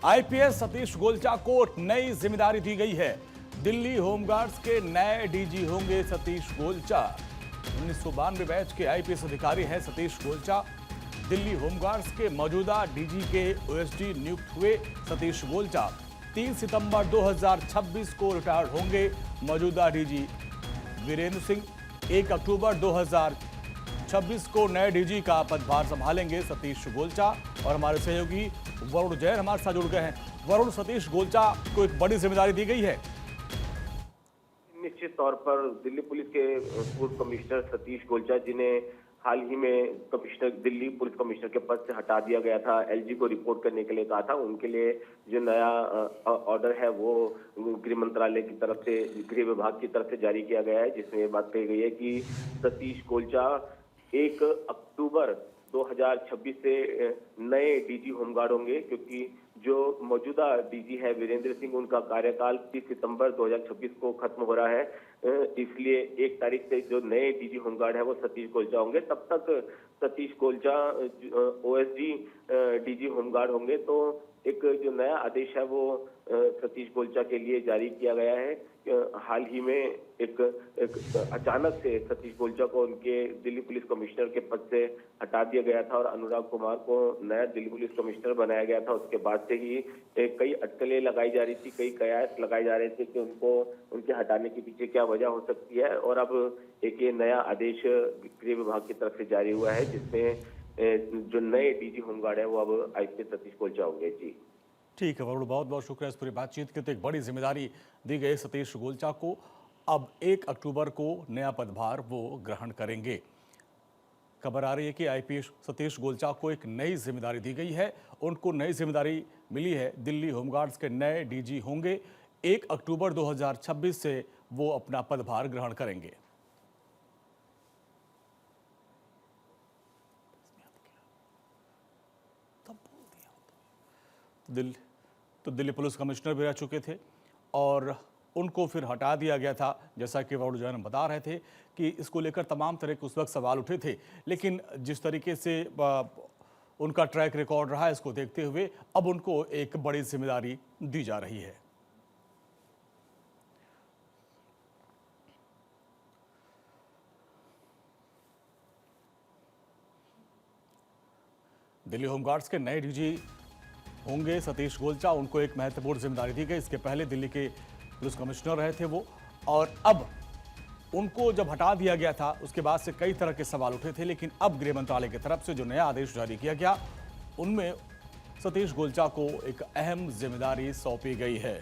IPS Satish Golcha को नई जिम्मेदारी दी गई है। दिल्ली होमगार्ड्स के नए डीजी होंगे सतीश गोलचा। 1992 बैच के आईपीएस अधिकारी हैं सतीश गोलचा। दिल्ली होमगार्ड्स के मौजूदा डीजी के ओएसडी नियुक्त हुए सतीश गोलचा 3 सितंबर 2026 को रिटायर्ड होंगे। मौजूदा डीजी वीरेंद्र सिंह 1 अक्टूबर 2026 को नए डीजी का पदभार संभालेंगे सतीश गोलचा। और हमारे सहयोगी वरुण जैन हमारे साथ जुड़ गए हैं। वरुण, सतीश गोलचा को एक बड़ी जिम्मेदारी दी गई है। निश्चित तौर पर दिल्ली पुलिस के पूर्व कमिश्नर सतीश गोलचा, जिन्हें हाल ही में दिल्ली पुलिस कमिश्नर के पद से हटा दिया गया था, एलजी को रिपोर्ट करने के लिए कहा था, उनके लिए जो नया ऑर्डर है वो गृह मंत्रालय की तरफ से, गृह विभाग की तरफ से जारी किया गया है, जिसमें ये बात कही गई है कि सतीश गोलचा 1 अक्टूबर 2026 से नए डीजी होमगार्ड होंगे, क्योंकि जो मौजूदा डीजी है वीरेंद्र सिंह, उनका कार्यकाल 30 सितंबर 2026 को खत्म हो रहा है। इसलिए 1 तारीख से जो नए डीजी होमगार्ड है वो सतीश गोलचा होंगे। तब तक Satish Golcha OSD DG home guard होंगे। तो एक जो नया आदेश है वो सतीश गोलचा के लिए जारी किया गया है। हाल ही में एक अचानक से सतीश गोलचा को उनके दिल्ली पुलिस कमिश्नर के पद से हटा दिया गया था और अनुराग कुमार को नया दिल्ली पुलिस कमिश्नर बनाया गया था। उसके बाद से ही कई अटकलें लगाई जा रही थी, कई कयास लगाए जा रहे थे कि उनको उनके हटाने के पीछे क्या वजह हो सकती है। और अब एक ये नया आदेश गृह विभाग की तरफ से जारी हुआ है, जिसमें जो नए डीजी होमगार्ड है वो अब आईपीएस सतीश गोलचा होंगे। जी ठीक है वरुण, बहुत बहुत शुक्रिया इस पूरी बातचीत के। तो एक बड़ी जिम्मेदारी दी गई सतीश गोलचा को। अब 1 अक्टूबर को नया पदभार वो ग्रहण करेंगे। खबर आ रही है कि आईपीएस सतीश गोलचा को एक नई जिम्मेदारी दी गई है। उनको नई जिम्मेदारी मिली है, दिल्ली होमगार्ड्स के नए डीजी होंगे। 1 अक्टूबर 2026 से वो अपना पदभार ग्रहण करेंगे। दिल्ली पुलिस कमिश्नर भी रह चुके थे और उनको फिर हटा दिया गया था। जैसा कि वरुण जैन बता रहे थे कि इसको लेकर तमाम तरह के उस वक्त सवाल उठे थे, लेकिन जिस तरीके से उनका ट्रैक रिकॉर्ड रहा है, इसको देखते हुए अब उनको एक बड़ी जिम्मेदारी दी जा रही है। दिल्ली होमगार्ड्स के नए डीजी होंगे सतीश गोलचा। उनको एक महत्वपूर्ण जिम्मेदारी दी गई। इसके पहले दिल्ली के पुलिस कमिश्नर रहे थे वो, और अब उनको जब हटा दिया गया था उसके बाद से कई तरह के सवाल उठे थे। लेकिन अब गृह मंत्रालय की तरफ से जो नया आदेश जारी किया गया, उनमें सतीश गोलचा को एक अहम जिम्मेदारी सौंपी गई है।